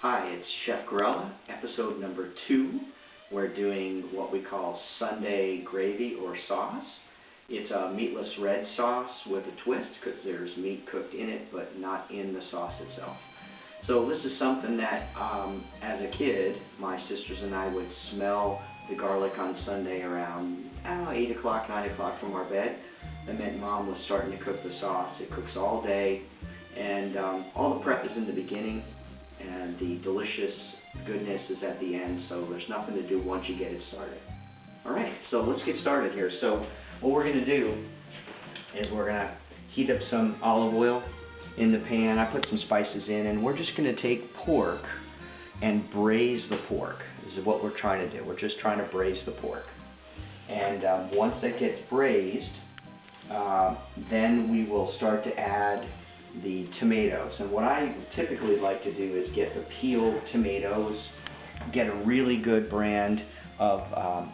Hi, it's Chef Carella, episode number 2. We're doing what we call Sunday gravy or sauce. It's a meatless red sauce with a twist because there's meat cooked in it but not in the sauce itself. So this is something that as a kid, my sisters and I would smell the garlic on Sunday around 8 o'clock, 9 o'clock from our bed. That meant Mom was starting to cook the sauce. It cooks all day, and all the prep is in the beginning, and the delicious goodness is at the end, so there's nothing to do once you get it started. Alright, so let's get started here. So what we're going to do is we're going to heat up some olive oil in the pan. I put some spices in, and we're just going to take pork and braise the pork. This is what we're trying to do. We're just trying to braise the pork. And once that gets braised, then we will start to add the tomatoes. And what I typically like to do is get the peeled tomatoes, get a really good brand of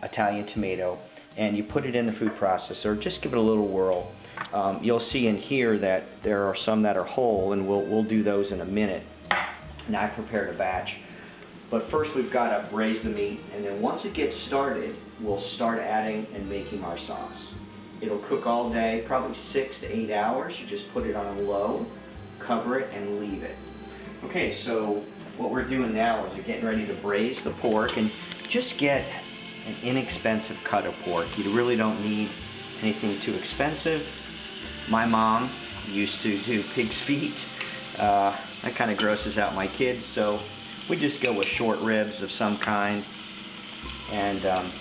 Italian tomato, and you put it in the food processor. Just give it a little whirl. You'll see in here that there are some that are whole, and we'll do those in a minute. Now I prepared a batch. But first we've got to braise the meat, and then once it gets started, we'll start adding and making our sauce. It'll cook all day, probably 6 to 8 hours. You just put it on low, cover it, and leave it. Okay, so what we're doing now is we're getting ready to braise the pork, and just get an inexpensive cut of pork. You really don't need anything too expensive. My mom used to do pig's feet. That kind of grosses out my kids, so we just go with short ribs of some kind, and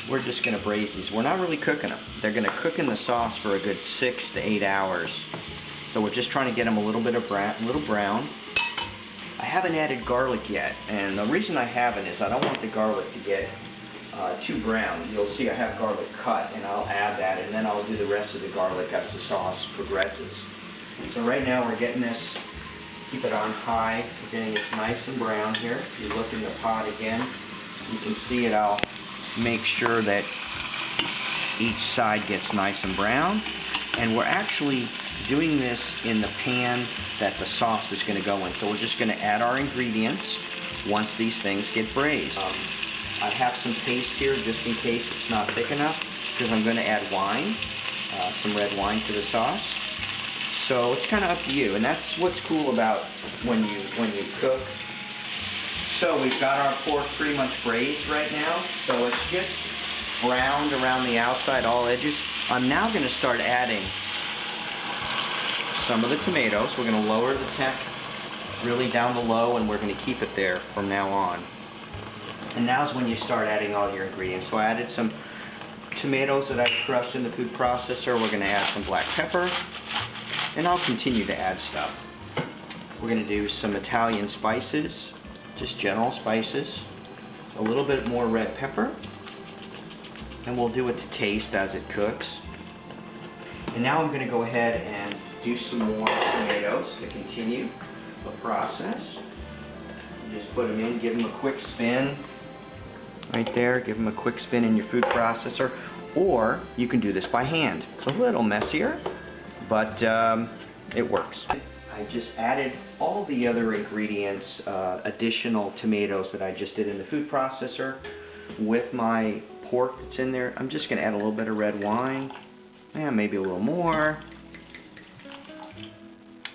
we're just going to braise these. We're not really cooking them. They're going to cook in the sauce for a good 6 to 8 hours. So we're just trying to get them a little brown. I haven't added garlic yet, and the reason I haven't is I don't want the garlic to get too brown. You'll see I have garlic cut, and I'll add that, and then I'll do the rest of the garlic as the sauce progresses. So right now we're getting this, keep it on high, we're getting it nice and brown here. If you look in the pot again, you can see it. I'll make sure that each side gets nice and brown, and we're actually doing this in the pan that the sauce is going to go in. So we're just going to add our ingredients once these things get braised. I have some paste here just in case it's not thick enough, because I'm going to add wine, some red wine to the sauce. So it's kind of up to you, and that's what's cool about when you cook. So we've got our pork pretty much braised right now, so it's just browned around the outside, all edges. I'm now going to start adding some of the tomatoes. We're going to lower the temp really down to low, and we're going to keep it there from now on. And now's when you start adding all your ingredients. So I added some tomatoes that I crushed in the food processor. We're going to add some black pepper, and I'll continue to add stuff. We're going to do some Italian spices, just general spices, a little bit more red pepper, and we'll do it to taste as it cooks. And now I'm going to go ahead and do some more tomatoes to continue the process. You just put them in, give them a quick spin right there, give them a quick spin in your food processor, or you can do this by hand. It's a little messier, but it works. I just added all the other ingredients, additional tomatoes that I just did in the food processor with my pork that's in there. I'm just going to add a little bit of red wine, and maybe a little more.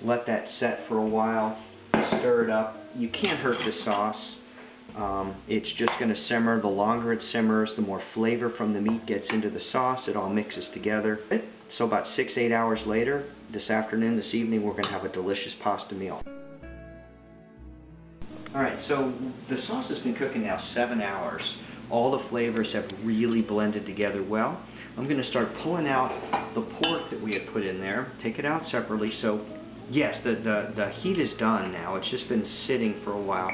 Let that set for a while, stir it up. You can't hurt the sauce. It's just going to simmer. The longer it simmers, the more flavor from the meat gets into the sauce. It all mixes together. So about 6 to 8 hours later, this afternoon, this evening, we're going to have a delicious pasta meal. Alright, so the sauce has been cooking now 7 hours. All the flavors have really blended together well. I'm going to start pulling out the pork that we had put in there, take it out separately. So yes, the heat is done now. It's just been sitting for a while.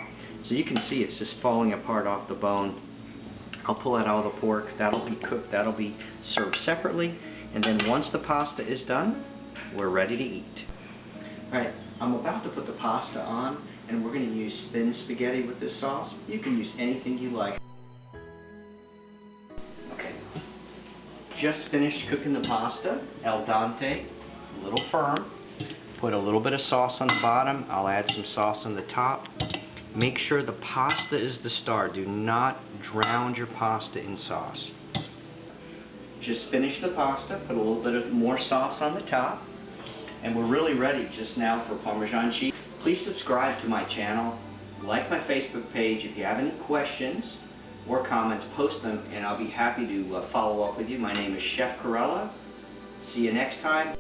So you can see it's just falling apart off the bone. I'll pull out all the pork. That'll be cooked. That'll be served separately. And then once the pasta is done, we're ready to eat. Alright, I'm about to put the pasta on, and we're going to use thin spaghetti with this sauce. You can use anything you like. Okay, just finished cooking the pasta, al dente, a little firm. Put a little bit of sauce on the bottom. I'll add some sauce on the top. Make sure the pasta is the star. Do not drown your pasta in sauce. Just finish the pasta, put a little bit of more sauce on the top, and we're really ready just now for Parmesan cheese. Please subscribe to my channel, like my Facebook page. If you have any questions or comments, post them, and I'll be happy to follow up with you. My name is Chef Carella. See you next time.